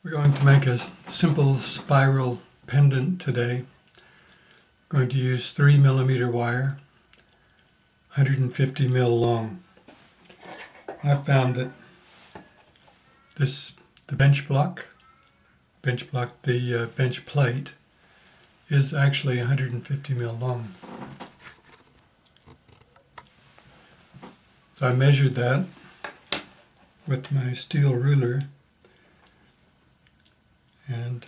We're going to make a simple spiral pendant today. We're going to use 3mm wire, 150 mil long. I found that the bench plate is actually 150 mil long. So I measured that with my steel ruler, and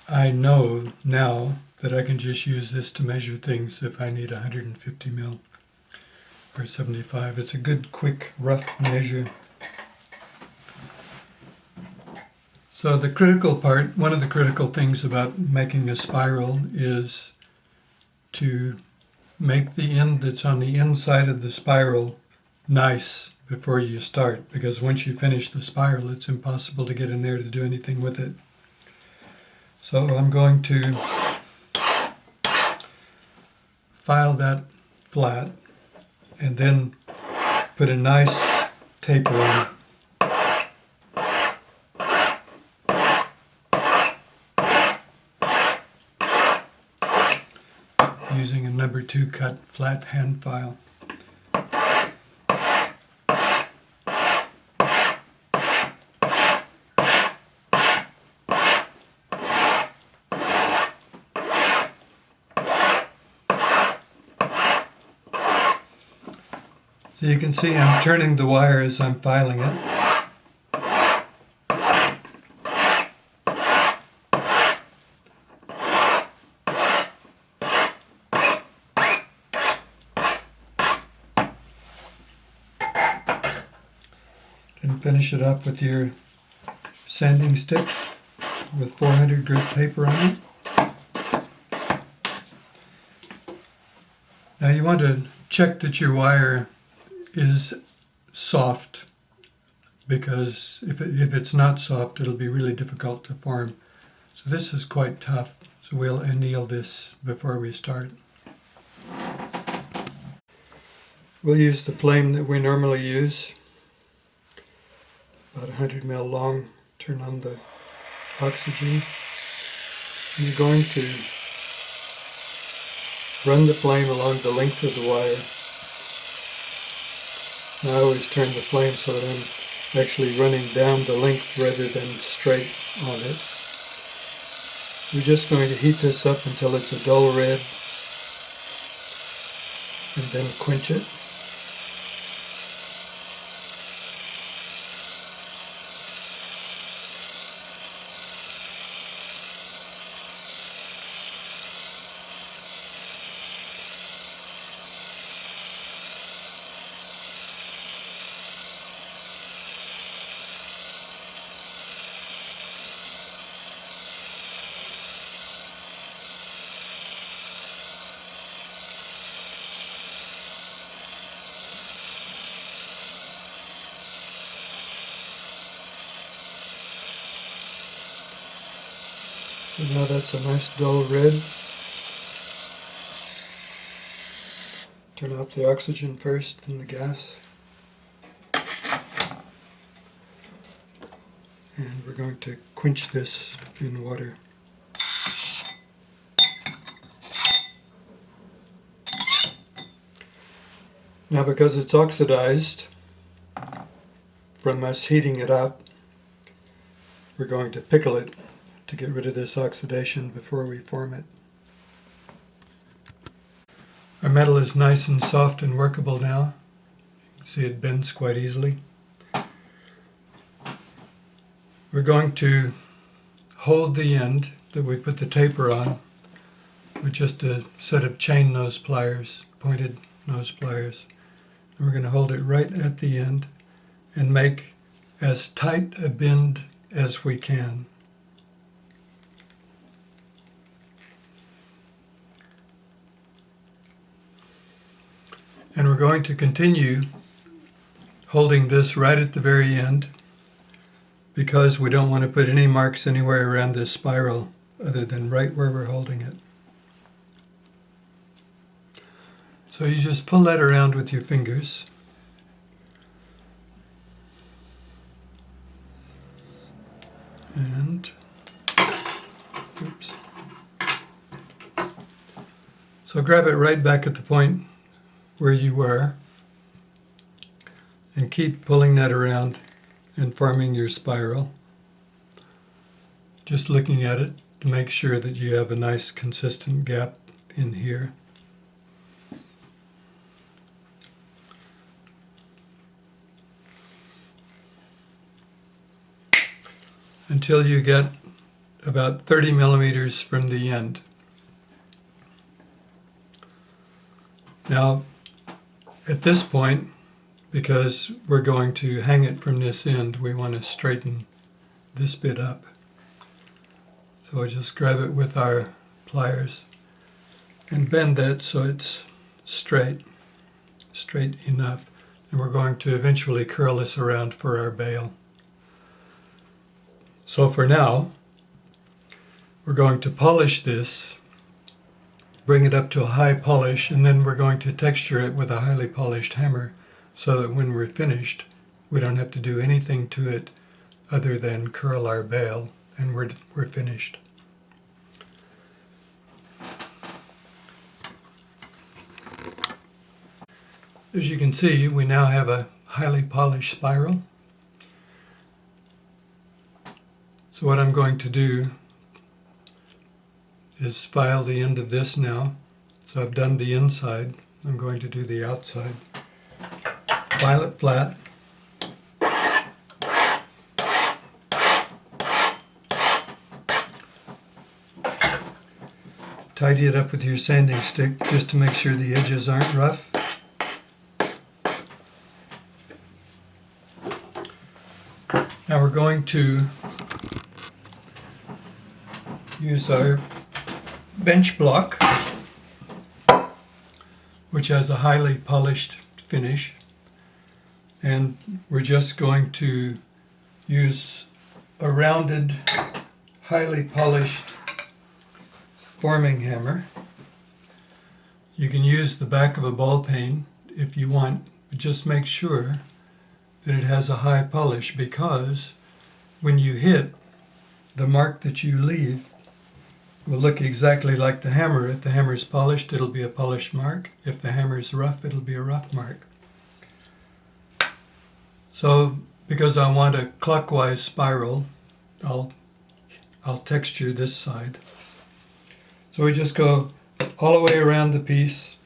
I know now that I can just use this to measure things if I need 150 mil or 75. It's a good, quick, rough measure. So the critical part, one of the critical things about making a spiral is to make the end that's on the inside of the spiral nice before you start, because once you finish the spiral, it's impossible to get in there to do anything with it. So I'm going to file that flat and then put a nice taper on it. Using a number 2 cut flat hand file. So you can see I'm turning the wire as I'm filing it. And finish it off with your sanding stick with 400 grit paper on it. Now you want to check that your wire is soft, because if it's not soft, it'll be really difficult to form. So this is quite tough, so we'll anneal this before we start. We'll use the flame that we normally use, about 100 mil long. Turn on the oxygen. And you're going to run the flame along the length of the wire. I always turn the flame so that I'm actually running down the length rather than straight on it. We're just going to heat this up until it's a dull red and then quench it. So now that's a nice dull red. Turn off the oxygen first, then the gas. And we're going to quench this in water. Now, because it's oxidized from us heating it up, we're going to pickle it to get rid of this oxidation before we form it. Our metal is nice and soft and workable now. You can see it bends quite easily. We're going to hold the end that we put the taper on with just a set of chain nose pliers, pointed nose pliers. And we're going to hold it right at the end and make as tight a bend as we can. And we're going to continue holding this right at the very end, because we don't want to put any marks anywhere around this spiral other than right where we're holding it. So you just pull that around with your fingers. And oops. So grab it right back at the point where you were and keep pulling that around and forming your spiral. Just looking at it to make sure that you have a nice consistent gap in here. Until you get about 30 millimeters from the end. Now, at this point, because we're going to hang it from this end, we want to straighten this bit up. So I just grab it with our pliers and bend that so it's straight enough. And we're going to eventually curl this around for our bail. So for now, we're going to polish this, bring it up to a high polish, and then we're going to texture it with a highly polished hammer so that when we're finished, we don't have to do anything to it other than curl our bail, and we're finished. As you can see, we now have a highly polished spiral. So what I'm going to do is file the end of this now. So I've done the inside. I'm going to do the outside. File it flat. Tidy it up with your sanding stick just to make sure the edges aren't rough. Now we're going to use our bench block, which has a highly polished finish, and we're just going to use a rounded, highly polished forming hammer. You can use the back of a ball pen if you want, but just make sure that it has a high polish, because when you hit, the mark that you leave will look exactly like the hammer. If the hammer is polished, it'll be a polished mark. If the hammer is rough, it'll be a rough mark. So because I want a clockwise spiral, I'll texture this side. So we just go all the way around the piece.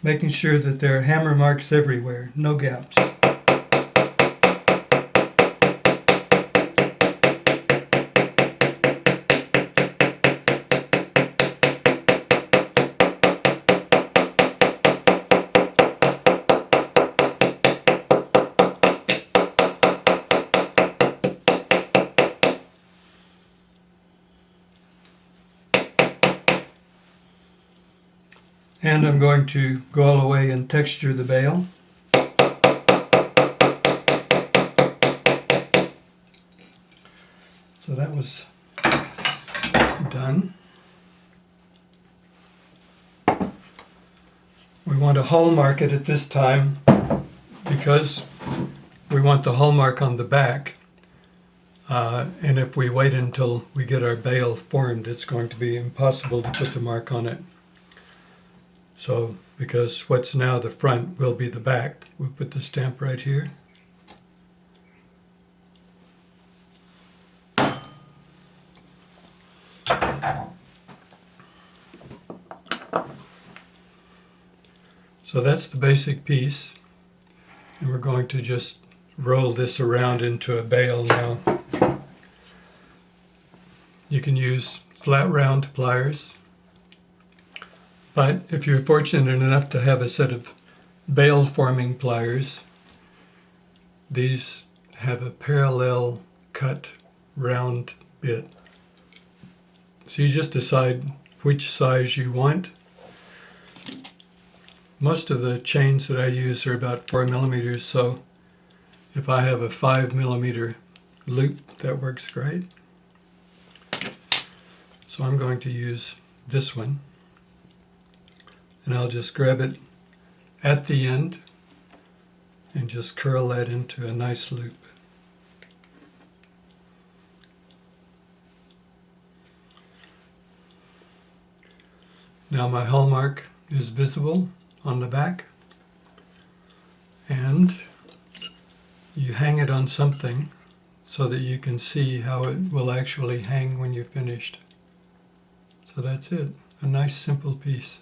Making sure that there are hammer marks everywhere, no gaps. And I'm going to go all the way and texture the bail. So that was done. We want to hallmark it at this time because we want the hallmark on the back. And if we wait until we get our bail formed, it's going to be impossible to put the mark on it. So, because what's now the front will be the back, we'll put the stamp right here. So that's the basic piece, and we're going to just roll this around into a bail now. You can use flat round pliers. But if you're fortunate enough to have a set of bail forming pliers, these have a parallel cut round bit. So you just decide which size you want. Most of the chains that I use are about 4 millimeters, so if I have a 5 millimeter loop, that works great. So I'm going to use this one. And I'll just grab it at the end and just curl that into a nice loop. Now my hallmark is visible on the back, and you hang it on something so that you can see how it will actually hang when you're finished. So that's it, a nice simple piece.